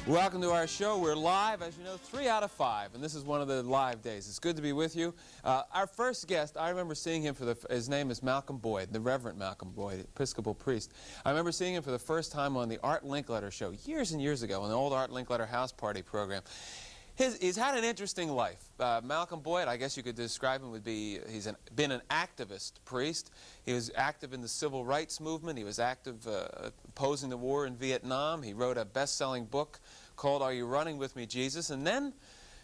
Welcome to our show. We're live, as you know, 3 out of 5, and this is one of the live days. It's good to be with you. Our first guest, I remember seeing him his name is Malcolm Boyd, the Reverend Malcolm Boyd, Episcopal priest. I remember seeing him for the first time on the Art Linkletter show years and years ago, on the old Art Linkletter house party program. He's had an interesting life. Malcolm Boyd, I guess you could describe him, he's been an activist priest. He was active in the civil rights movement. He was active opposing the war in Vietnam. He wrote a best-selling book called Are You Running With Me, Jesus? And then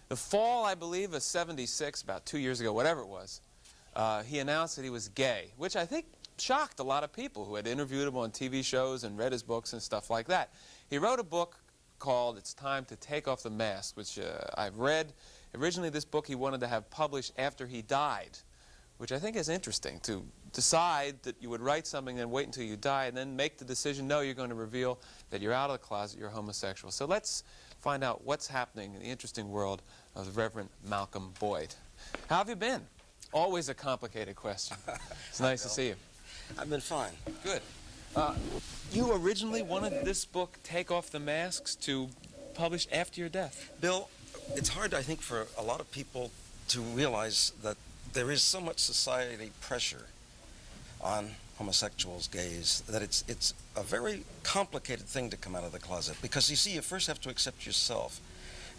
the fall, I believe, of '76, about 2 years ago, whatever it was, he announced that he was gay, which I think shocked a lot of people who had interviewed him on TV shows and read his books and stuff like that. He wrote a book called It's Time to Take Off the Mask, which I've read. Originally, this book he wanted to have published after he died, which I think is interesting, to decide that you would write something, then wait until you die, and then make the decision, no, you're going to reveal that you're out of the closet, you're homosexual. So let's find out what's happening in the interesting world of the Reverend Malcolm Boyd. How have you been? Always a complicated question. It's nice to see you. I've been fine. Good. You originally wanted this book, Take Off the Masks, to publish after your death. Bill, it's hard, I think, for a lot of people to realize that there is so much society pressure on homosexuals, gays, that it's a very complicated thing to come out of the closet. Because, you see, you first have to accept yourself.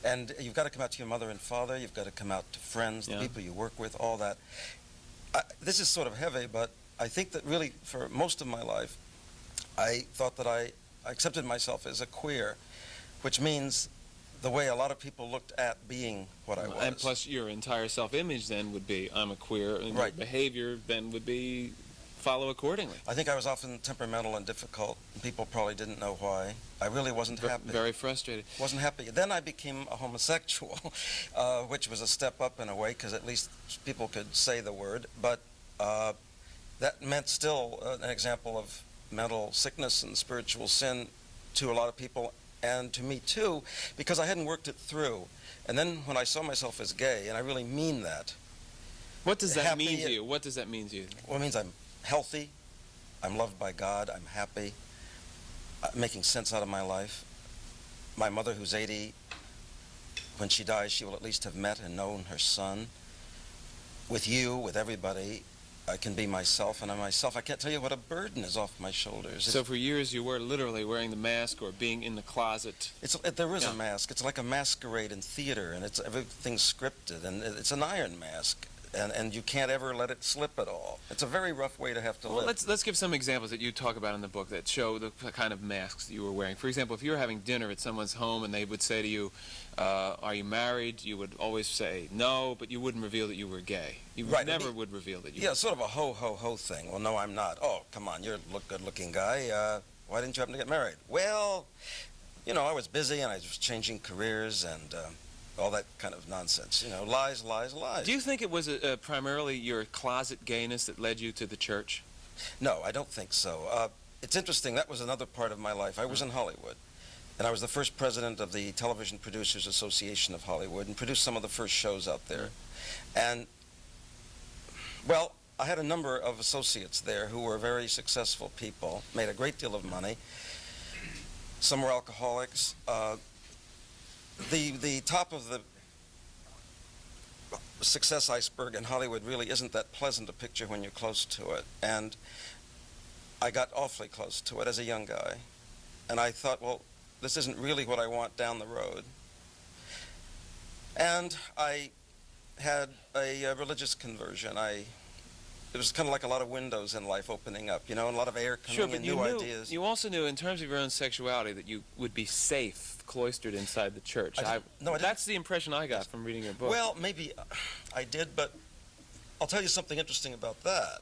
And you've got to come out to your mother and father, you've got to come out to friends, the people you work with, all that. This is sort of heavy, but I think that really, for most of my life, I thought that I accepted myself as a queer, which means the way a lot of people looked at being what I was. And plus your entire self-image then would be, I'm a queer, and right. Your behavior then would be, follow accordingly. I think I was often temperamental and difficult, and people probably didn't know why. I really wasn't happy. Very frustrated. Wasn't happy. Then I became a homosexual, which was a step up in a way, because at least people could say the word, but that meant still an example of mental sickness and spiritual sin to a lot of people, and to me too, because I hadn't worked it through. And then when I saw myself as gay, and I really mean that. What does that mean to you? What does that mean to you? Well, it means I'm healthy, I'm loved by God, I'm happy, making sense out of my life. My mother, who's 80, when she dies, she will at least have met and known her son. With you, with everybody, I can be myself, and I'm myself. I can't tell you what a burden is off my shoulders. So for years you were literally wearing the mask or being in the closet. There is a mask. It's like a masquerade in theater, and everything's scripted, and it's an iron mask, and you can't ever let it slip at all. It's a very rough way to have to live. Let's give some examples that you talk about in the book that show the kind of masks that you were wearing. For example, if you were having dinner at someone's home and they would say to you, are you married? You would always say no, but you wouldn't reveal that you were gay. You never would reveal that you were gay. Sort of a ho-ho-ho thing. Well, no, I'm not. Oh, come on, you're a good-looking guy. Why didn't you happen to get married? Well, you know, I was busy and I was changing careers and all that kind of nonsense. You know, lies, lies, lies. Do you think it was primarily your closet gayness that led you to the church? No, I don't think so. It's interesting. That was another part of my life. I was in Hollywood. And I was the first president of the Television Producers Association of Hollywood and produced some of the first shows out there. And, well, I had a number of associates there who were very successful people, made a great deal of money. Some were alcoholics. The top of the success iceberg in Hollywood really isn't that pleasant a picture when you're close to it. And I got awfully close to it as a young guy. And I thought, well, this isn't really what I want down the road. And I had a religious conversion. It was kind of like a lot of windows in life opening up, you know, and a lot of air coming in, new ideas. You also knew, in terms of your own sexuality, that you would be safe, cloistered inside the church. That's the impression I got from reading your book. Well, maybe I did, but I'll tell you something interesting about that.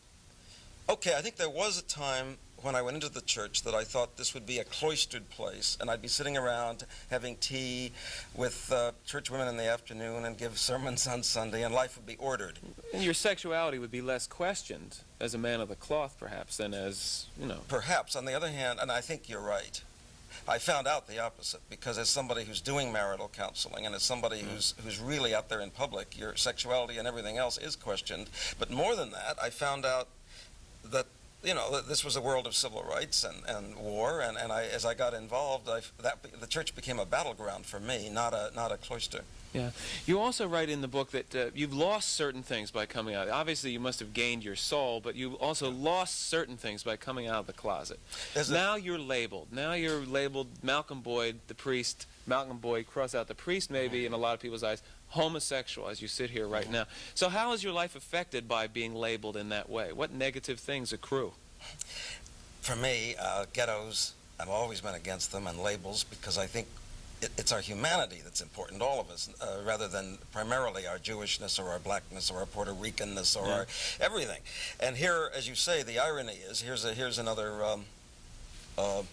Okay, I think there was a time when I went into the church that I thought this would be a cloistered place, and I'd be sitting around having tea with church women in the afternoon and give sermons on Sunday, and life would be ordered. And your sexuality would be less questioned as a man of the cloth, perhaps, than as, you know. Perhaps. On the other hand, and I think you're right, I found out the opposite, because as somebody who's doing marital counseling and as somebody who's really out there in public, your sexuality and everything else is questioned. But more than that, I found out that you know, this was a world of civil rights and war, and as I got involved, the church became a battleground for me, not a cloister. Yeah. You also write in the book that you've lost certain things by coming out. Obviously, you must have gained your soul, but you also lost certain things by coming out of the closet. Now you're labeled. Now you're labeled Malcolm Boyd, the priest. Malcolm Boyd, cross out the priest maybe in a lot of people's eyes, homosexual as you sit here right now. So how is your life affected by being labeled in that way? What negative things accrue? For me, ghettos, I've always been against them, and labels, because I think it's our humanity that's important, all of us, rather than primarily our Jewishness or our blackness or our Puerto Ricanness or our everything. And here, as you say, the irony is, here's another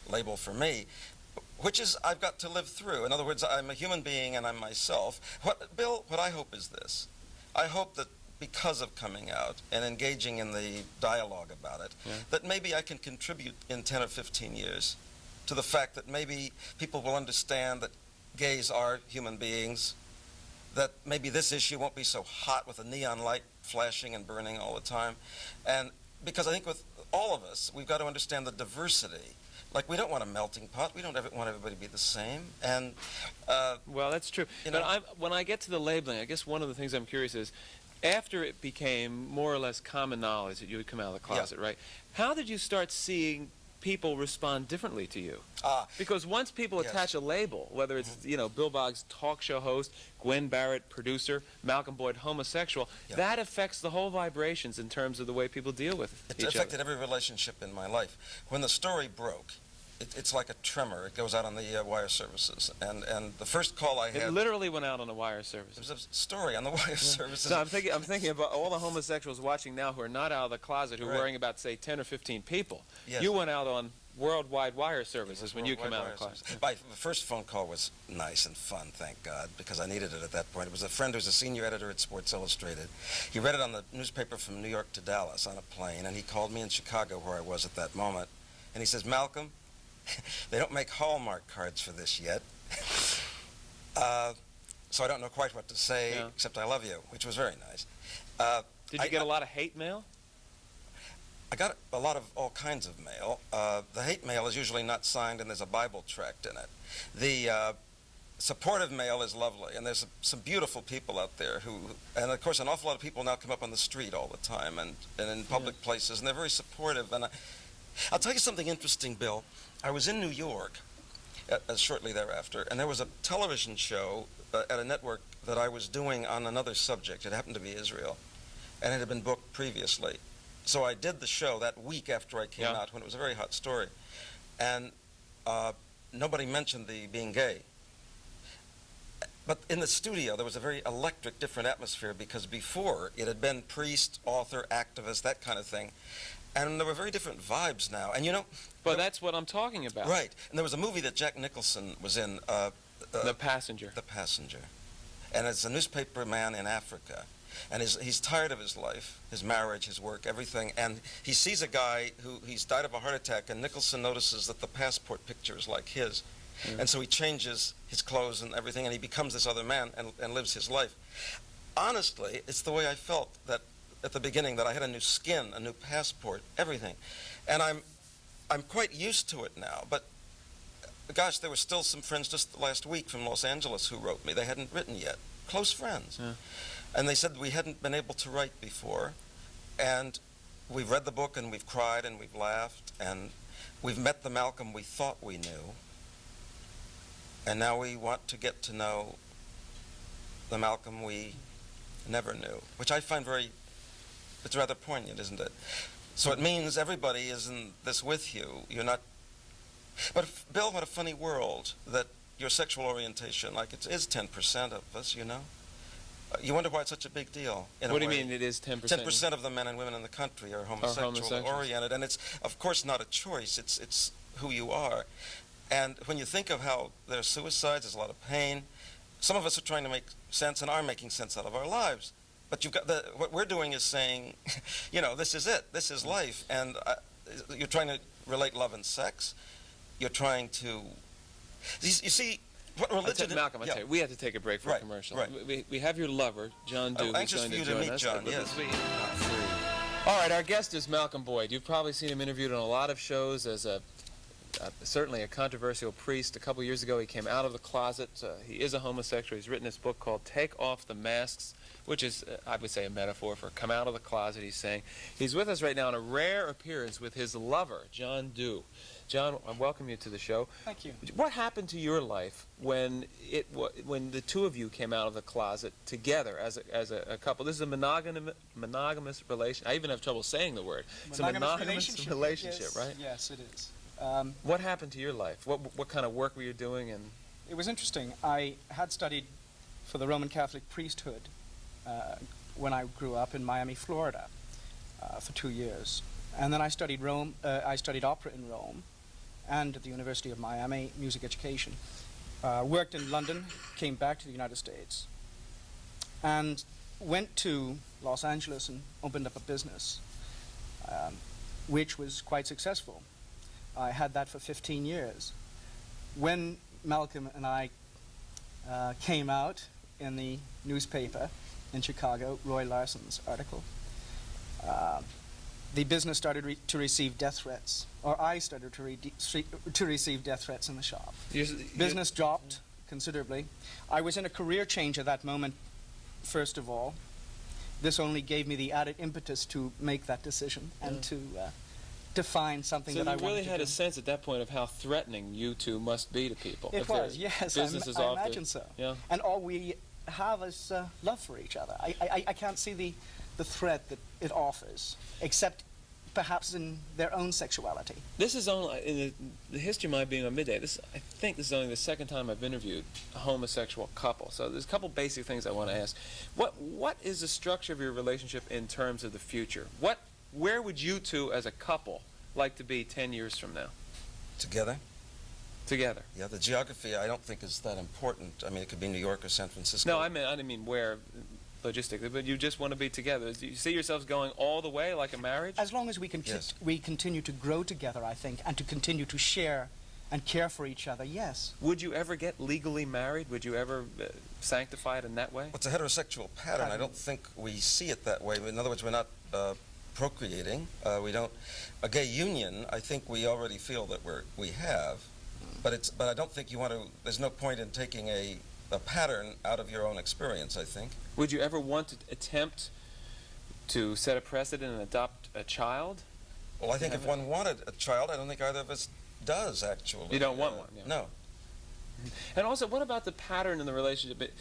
label for me, which is I've got to live through. In other words, I'm a human being and I'm myself. Bill, what I hope is this. I hope that because of coming out and engaging in the dialogue about it, that maybe I can contribute in 10 or 15 years to the fact that maybe people will understand that gays are human beings, that maybe this issue won't be so hot with a neon light flashing and burning all the time. And because I think with all of us, we've got to understand the diversity. Like, we don't want a melting pot. We don't want everybody to be the same. And well, that's true. But when I get to the labeling, I guess one of the things I'm curious is, after it became more or less common knowledge that you would come out of the closet, right? How did you start seeing people respond differently to you? Because once people attach a label, whether it's Bill Boggs, talk show host, Gwen Barrett, producer, Malcolm Boyd, homosexual, that affects the whole vibrations in terms of the way people deal with each other. It affected every relationship in my life. When the story broke, it's like a tremor. It goes out on the wire services, and the first call I had. It literally went out on the wire services. There was a story on the wire services. So I'm thinking about all the homosexuals watching now who are not out of the closet, who are worrying about, say, 10 or 15 people. Yes. You went out on worldwide wire services when you come out of the closet. The first phone call was nice and fun, thank God, because I needed it at that point. It was a friend who's a senior editor at Sports Illustrated. He read it on the newspaper from New York to Dallas on a plane, and he called me in Chicago, where I was at that moment, and he says, Malcolm, they don't make Hallmark cards for this yet, so I don't know quite what to say, except I love you, which was very nice. Did you get a lot of hate mail? I got a lot of all kinds of mail. The hate mail is usually not signed, and there's a Bible tract in it. The supportive mail is lovely, and there's some beautiful people out there who, and of course an awful lot of people now come up on the street all the time and in public places, and they're very supportive. And I'll tell you something interesting, Bill. I was in New York shortly thereafter, and there was a television show at a network that I was doing on another subject. It happened to be Israel, and it had been booked previously. So I did the show that week after I came out, when it was a very hot story. And nobody mentioned the being gay. But in the studio, there was a very electric, different atmosphere, because before it had been priest, author, activist, that kind of thing. And there were very different vibes now. And But that's what I'm talking about. Right. And there was a movie that Jack Nicholson was in. The Passenger. The Passenger. And it's a newspaper man in Africa. And he's tired of his life, his marriage, his work, everything. And he sees a guy he's died of a heart attack, and Nicholson notices that the passport picture is like his. And so he changes his clothes and everything, and he becomes this other man and lives his life. Honestly, it's the way I felt that at the beginning, that I had a new skin, a new passport, everything. And I'm quite used to it now. But gosh, there were still some friends just last week from Los Angeles who wrote me. They hadn't written yet. Close friends. And they said we hadn't been able to write before. And we've read the book, and we've cried, and we've laughed, and we've met the Malcolm we thought we knew. And now we want to get to know the Malcolm we never knew, which I find it's rather poignant, isn't it? So it means everybody is in this with you. You're not... But, Bill, what a funny world that your sexual orientation, like it is 10% of us, You wonder why it's such a big deal. What do you mean it is 10%? 10% of the men and women in the country are homosexual oriented, and it's, of course, not a choice. It's who you are. And when you think of how there's suicides, there's a lot of pain. Some of us are trying to make sense and are making sense out of our lives. But what we're doing is saying, this is it. This is life. And you're trying to relate love and sex. You're trying to... You see... What religion... Malcolm, I tell you, we have to take a break for a commercial. Right. We have your lover, John Duke. Anxious for you to meet John, yes. All right, our guest is Malcolm Boyd. You've probably seen him interviewed on a lot of shows as certainly a controversial priest. A couple years ago, he came out of the closet. He is a homosexual. He's written this book called Take Off the Masks, which is, I would say, a metaphor for come out of the closet, he's saying. He's with us right now in a rare appearance with his lover, John Dew. John, I welcome you to the show. Thank you. What happened to your life when the two of you came out of the closet together as a couple? This is a monogamous relation. I even have trouble saying the word. It's a monogamous relationship, yes, right? Yes, it is. What happened to your life? What kind of work were you doing? And it was interesting. I had studied for the Roman Catholic priesthood when I grew up in Miami, Florida, for 2 years, and then I studied I studied opera in Rome, and at the University of Miami, music education. Worked in London, came back to the United States, and went to Los Angeles and opened up a business, which was quite successful. I had that for 15 years. When Malcolm and I came out in the newspaper in Chicago, Roy Larson's article, the business started to receive death threats, or I started to receive death threats in the shop. Business dropped considerably. I was in a career change at that moment, first of all. This only gave me the added impetus to make that decision and to find something that I wanted to do. So you really had a sense at that point of how threatening you two must be to people. It was, yes, I imagine so. Yeah. And all we have is love for each other. I can't see the threat that it offers, except perhaps in their own sexuality. This is only, in the history of my being on Midday, I think this is only the second time I've interviewed a homosexual couple. So there's a couple basic things I want to ask. What is the structure of your relationship in terms of the future? Where would you two as a couple like to be 10 years from now? Together? Together. Yeah, the geography I don't think is that important. I mean, it could be New York or San Francisco. No, I didn't mean where logistically, but you just want to be together. Do you see yourselves going all the way like a marriage? As long as we continue to grow together, I think, and to continue to share and care for each other, yes. Would you ever get legally married? Would you ever sanctify it in that way? Well, it's a heterosexual pattern. I don't think we see it that way. In other words, we're not procreating. We don't. A gay union, I think we already feel that we have, but I don't think you want to. There's no point in taking a pattern out of your own experience, I think. Would you ever want to attempt to set a precedent and adopt a child? Well, I think if one wanted a child, I don't think either of us does, actually. You don't want one? Yeah. No. And also, what about the pattern in the relationship?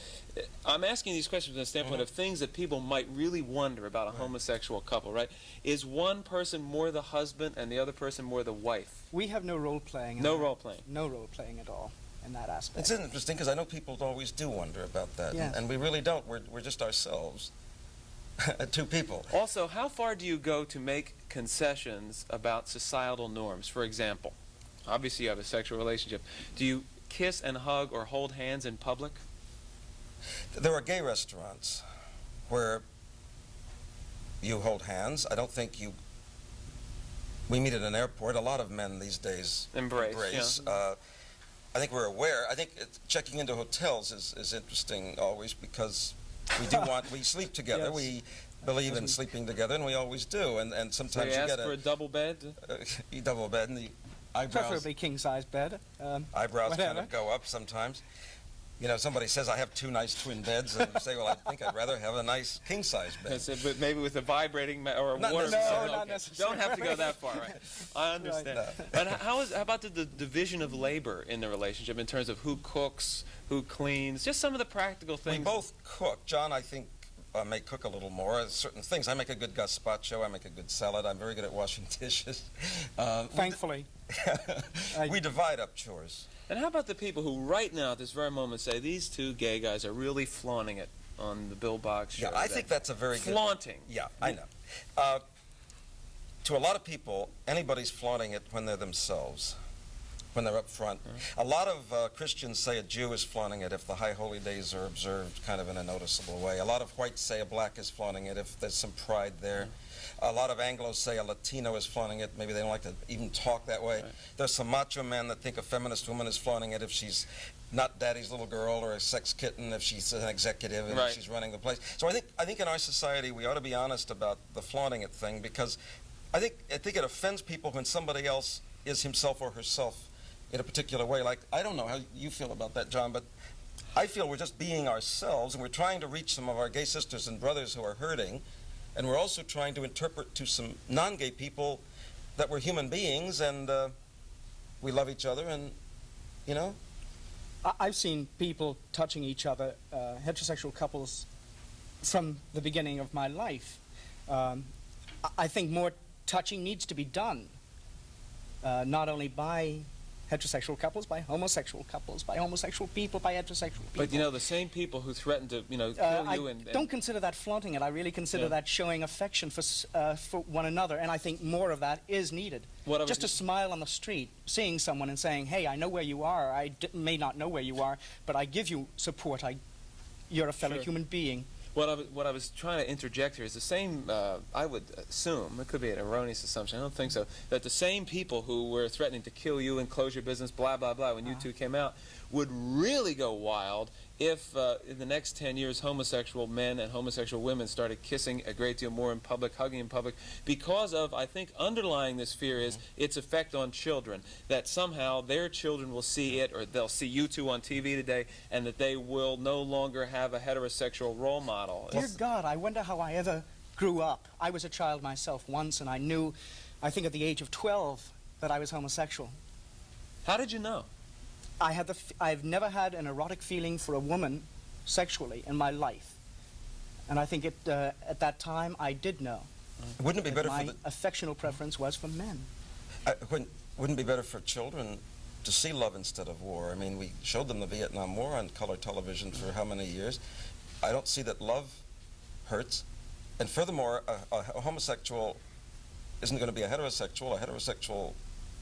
I'm asking these questions from the standpoint of things that people might really wonder about a homosexual couple, right? Is one person more the husband and the other person more the wife? We have no role-playing. No role-playing? No role-playing at all in that aspect. It's interesting because I know people always do wonder about that, yes. and we really don't. We're just ourselves, two people. Also, how far do you go to make concessions about societal norms? For example, obviously you have a sexual relationship. Do you kiss and hug or hold hands in public? There are gay restaurants where you hold hands. I don't think we meet at an airport. A lot of men these days embrace. Yeah. I think we're aware. I think checking into hotels is interesting always because we sleep together. Yes. We believe in sleeping together, and we always do. And sometimes so you ask get for a double bed? You double bed, and the eyebrows. Preferably king-size bed. Eyebrows whatever. kind of go up sometimes. You know, somebody says, I have two nice twin beds, and you say, well, I think I'd rather have a nice king-size bed. That's it, but maybe with a vibrating or a Not water. necessarily. No, not necessarily. Don't have to go that far, right? I understand. Right. And how about the division of labor in the relationship in terms of who cooks, who cleans, just some of the practical things? We both cook. John, I think, may cook a little more. Certain things. I make a good gazpacho. I make a good salad. I'm very good at washing dishes. Thankfully. We divide up chores. And how about the people who right now at this very moment say these two gay guys are really flaunting it on the Bill Boggs show? Yeah, I think that's a very good... Flaunting. Yeah, I know. To a lot of people, anybody's flaunting it when they're themselves, when they're up front. A lot of Christians say a Jew is flaunting it if the high holy days are observed kind of in a noticeable way. A lot of whites say a black is flaunting it if there's some pride there. A lot of Anglos say a Latino is flaunting it. Maybe they don't like to even talk that way. Right. There's some macho men that think a feminist woman is flaunting it if she's not daddy's little girl or a sex kitten if she's an executive and Right. she's running the place. So I think in our society we ought to be honest about the flaunting it thing, because I think it offends people when somebody else is himself or herself in a particular way. Like, I don't know how you feel about that, John, but I feel we're just being ourselves, and we're trying to reach some of our gay sisters and brothers who are hurting, and we're also trying to interpret to some non-gay people that we're human beings and we love each other, and, you know. I've seen people touching each other, heterosexual couples, from the beginning of my life. I think more touching needs to be done, not only by heterosexual couples, by homosexual couples, by homosexual people, by heterosexual people. But, you know, the same people who threaten to, you know, kill you and... don't consider that flaunting it. I really consider that showing affection for one another, and I think more of that is needed. Just a smile on the street, seeing someone and saying, hey, I know where you are. I may not know where you are, but I give you support. You're a fellow human being. What I was trying to interject here is the same, I would assume, it could be an erroneous assumption, I don't think so, that the same people who were threatening to kill you and close your business, blah, blah, blah, when you two came out, would really go wild if in the next 10 years homosexual men and homosexual women started kissing a great deal more in public, hugging in public, because of, I think, underlying this fear is its effect on children, that somehow their children will see it, or they'll see you two on TV today, and that they will no longer have a heterosexual role model. Dear God, I wonder how I ever grew up. I was a child myself once, and I knew, I think at the age of 12, that I was homosexual. How did you know? I've never had an erotic feeling for a woman sexually in my life. And I think at that time I did know. Wouldn't it be better my for the... affectional preference was for men. Wouldn't it be better for children to see love instead of war? I mean, we showed them the Vietnam War on color television for how many years? I don't see that love hurts. And furthermore, a homosexual isn't going to be a heterosexual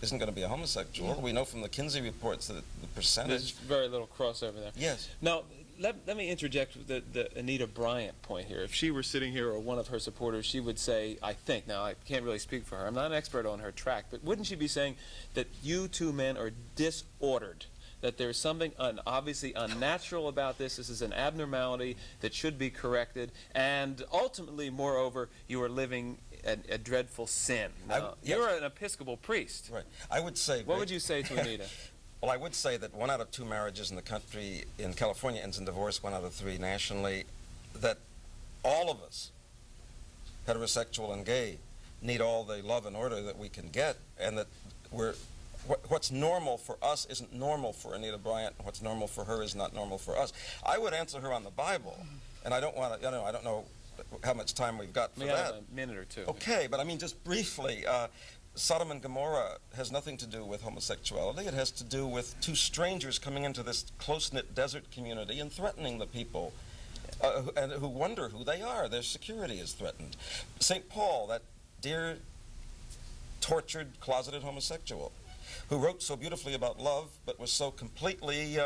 isn't going to be a homosexual. Yeah. We know from the Kinsey reports that the percentage... There's very little crossover there. Yes. Now, let me interject the Anita Bryant point here. If she were sitting here or one of her supporters, she would say, I think, now I can't really speak for her, I'm not an expert on her track, but wouldn't she be saying that you two men are disordered? That there's something obviously unnatural about this is an abnormality that should be corrected, and ultimately, moreover, you are living a dreadful sin. Now, you're an Episcopal priest. Right. I would say... What would you say to Anita? Well, I would say that 1 out of 2 marriages in the country, in California, ends in divorce, 1 out of 3 nationally, that all of us, heterosexual and gay, need all the love and order that we can get, and that what's normal for us isn't normal for Anita Bryant, and what's normal for her is not normal for us. I would answer her on the Bible, and I don't want to, I don't know how much time we've got for that. We have a minute or two. Okay, but I mean, just briefly, Sodom and Gomorrah has nothing to do with homosexuality. It has to do with 2 strangers coming into this close-knit desert community and threatening the people and who wonder who they are. Their security is threatened. St. Paul, that dear, tortured, closeted homosexual, who wrote so beautifully about love, but was so completely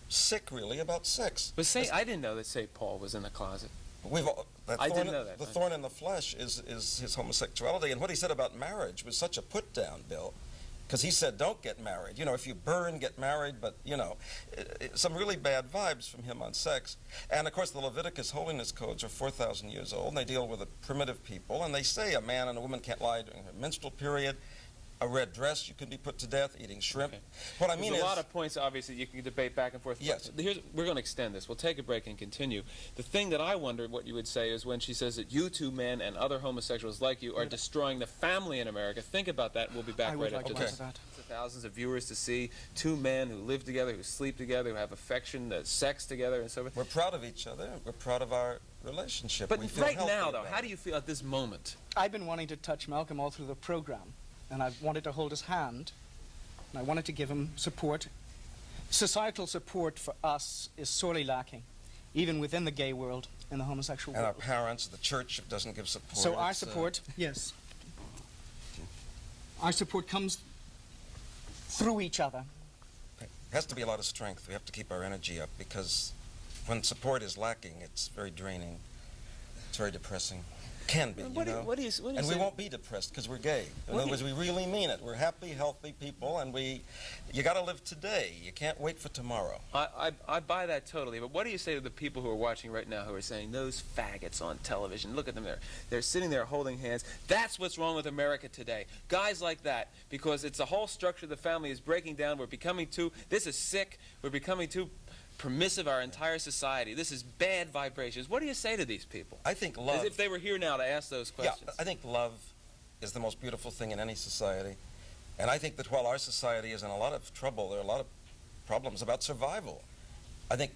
sick, really, about sex. But I didn't know that St. Paul was in the closet. I didn't know that. The thorn in the flesh is his homosexuality, and what he said about marriage was such a put-down, Bill, because he said, don't get married. You know, if you burn, get married, but, you know, some really bad vibes from him on sex. And, of course, the Leviticus holiness codes are 4,000 years old, and they deal with a primitive people, and they say a man and a woman can't lie during a menstrual period. A red dress, you could be put to death, eating shrimp. Okay. What I mean There's is... a lot of points, obviously, you can debate back and forth. Yes. We're going to extend this. We'll take a break and continue. The thing that I wondered what you would say is when she says that you two men and other homosexuals like you are destroying the family in America. Think about that. We'll be back right after this. Thousands of viewers to see 2 men who live together, who sleep together, who have affection, sex together, and so forth. We're proud of each other. We're proud of our relationship. But we feel right healthy now, though, about how it. do you feel at this moment? I've been wanting to touch Malcolm all through the program, and I've wanted to hold his hand, and I wanted to give him support. Societal support for us is sorely lacking, even within the gay world and the homosexual And world. our parents, the church doesn't give support. So our support, yes, our support comes through each other. It has to be a lot of strength. We have to keep our energy up, because when support is lacking, it's very draining. It's very depressing. can be, What do you and we say? won't be depressed because we're gay. In other words, we really mean it. We're happy, healthy people, and you got to live today. You can't wait for tomorrow. I buy that totally, but what do you say to the people who are watching right now who are saying, those faggots on television, look at them there. They're sitting there holding hands. That's what's wrong with America today. Guys like that, because it's the whole structure of the family is breaking down. We're becoming this is sick. We're becoming too permissive, our entire society. This is bad vibrations. What do you say to these people? I think love... As if they were here now to ask those questions. Yeah, I think love is the most beautiful thing in any society. And I think that while our society is in a lot of trouble, there are a lot of problems about survival. I think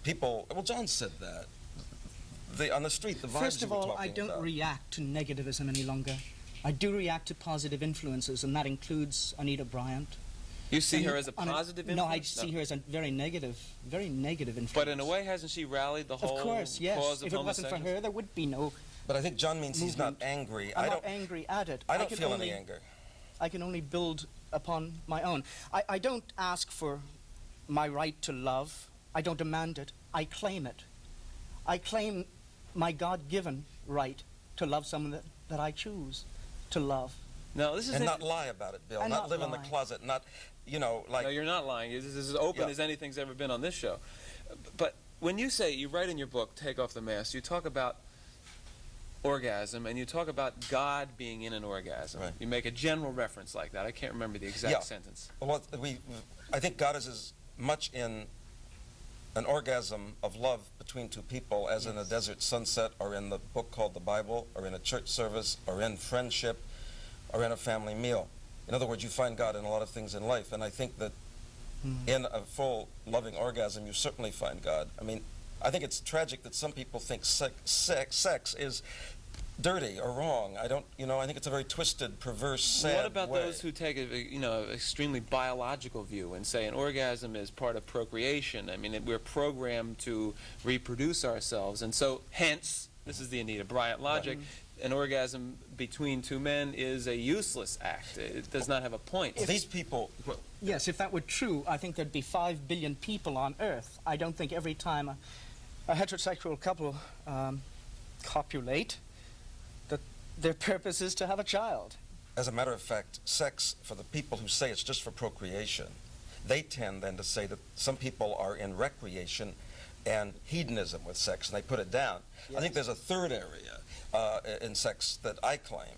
people... Well, John said that. On the street, the vibes First of you were all, talking I don't about. react to negativism any longer. I do react to positive influences, and that includes Anita Bryant. You see her as a positive influence? No, I see her as a very negative influence. But in a way, hasn't she rallied the whole Of course, yes. cause of If it wasn't for her, there would be no But I think John means he's not movement. angry. I'm not angry at it. I don't feel any anger. I can only build upon my own. I don't ask for my right to love. I don't demand it. I claim it. I claim my God-given right to love someone that I choose to love. No, this is And not lie about it, Bill. And Not not live in the lie. closet. Not, like... No, you're not lying. This is as open Yeah. as anything's ever been on this show. But when you say, you write in your book, Take Off the Mask, you talk about orgasm, and you talk about God being in an orgasm. Right. You make a general reference like that. I can't remember the exact sentence. Well, I think God is as much in an orgasm of love between two people as in a desert sunset, or in the book called the Bible, or in a church service, or in friendship, or in a family meal. In other words, you find God in a lot of things in life, and I think that in a full loving orgasm you certainly find God. I mean, I think it's tragic that some people think sex is dirty or wrong. I think it's a very twisted, perverse, sad What about way. those who take a extremely biological view and say an orgasm is part of procreation? I mean, we're programmed to reproduce ourselves, and so hence, this is the Anita Bryant logic, an orgasm between two men is a useless act. It does not have a point. These people... Yes, if that were true, I think there'd be 5 billion people on Earth. I don't think every time a heterosexual couple copulate, that their purpose is to have a child. As a matter of fact, sex, for the people who say it's just for procreation, they tend then to say that some people are in recreation and hedonism with sex, and they put it down. Yes. I think there's a third area in sex that I claim,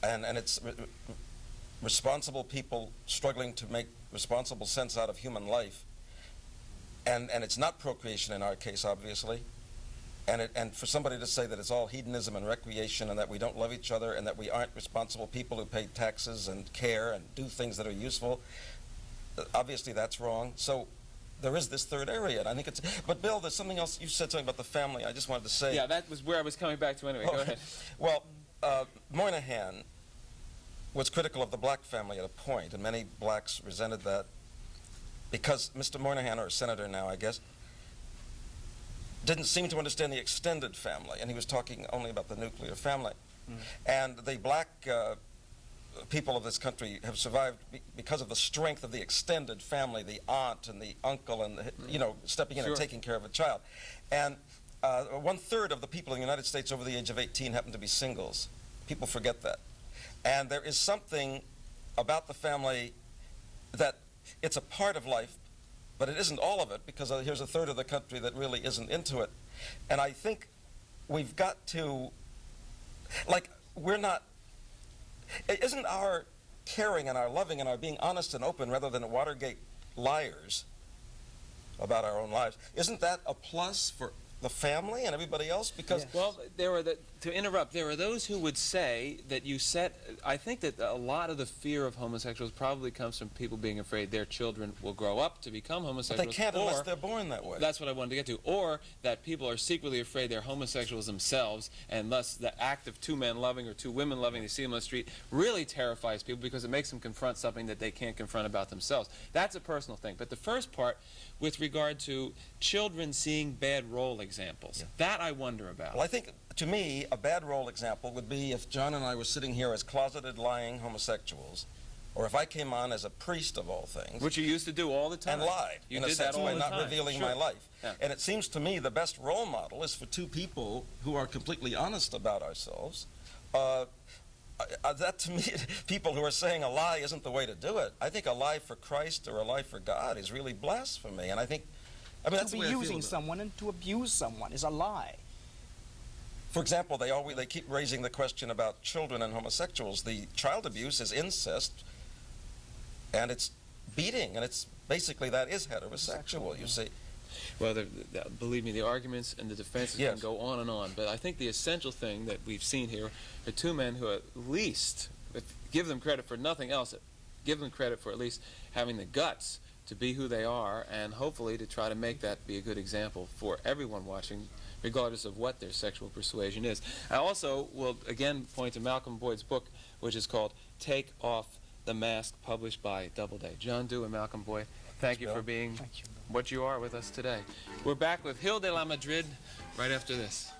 and it's responsible people struggling to make responsible sense out of human life, and it's not procreation in our case, obviously, and for somebody to say that it's all hedonism and recreation and that we don't love each other and that we aren't responsible people who pay taxes and care and do things that are useful, obviously that's wrong. So there is this third area, and I think it's... But Bill, there's something else. You said something about the family. I just wanted to say... Yeah, that was where I was coming back to anyway. Go ahead. Well, Moynihan was critical of the black family at a point, and many blacks resented that because Mr. Moynihan, or a senator now, I guess, didn't seem to understand the extended family, and he was talking only about the nuclear family. And the black people of this country have survived because of the strength of the extended family, the aunt and the uncle, and stepping in and taking care of a child. And 1/3 of the people in the United States over the age of 18 happen to be singles. People forget that. And there is something about the family that it's a part of life, but it isn't all of it, because here's 1/3 of the country that really isn't into it. And I think we've got to, isn't our caring and our loving and our being honest and open rather than Watergate liars about our own lives, isn't that a plus for the family and everybody else? Because Well, to interrupt, there are those who would say that I think that a lot of the fear of homosexuals probably comes from people being afraid their children will grow up to become but homosexuals. they can't unless they're born that way. That's what I wanted to get to. Or that people are secretly afraid they're homosexuals themselves, and thus the act of two men loving or two women loving, they see them on the street, really terrifies people because it makes them confront something that they can't confront about themselves. That's a personal thing. But the first part, with regard to children seeing bad role examples, that I wonder about. Well, I think, to me, a bad role example would be if John and I were sitting here as closeted, lying homosexuals, or if I came on as a priest of all things, Which you used to do all the time. and lied, You in a did sense, that all by the not time. revealing Sure. my life. Yeah. And it seems to me the best role model is for two people who are completely honest about ourselves. That to me, people who are saying a lie isn't the way to do it. I think a lie for Christ or a lie for God is really blasphemy. And I think, I mean, that's To the be way I feel using about it. someone and to abuse someone is a lie. For example, they keep raising the question about children and homosexuals. The child abuse is incest, and it's beating, and it's basically that is heterosexual. You see, Well, believe me, the arguments and the defenses can Yes. go on and on. But I think the essential thing that we've seen here are two men who at least, give them credit for nothing else, give them credit for at least having the guts to be who they are, and hopefully to try to make that be a good example for everyone watching, regardless of what their sexual persuasion is. I also will again point to Malcolm Boyd's book, which is called Take Off the Mask, published by Doubleday. John Dew and Malcolm Boyd, thank you for being Thank you. what you are with us today. We're back with Gil de la Madrid right after this.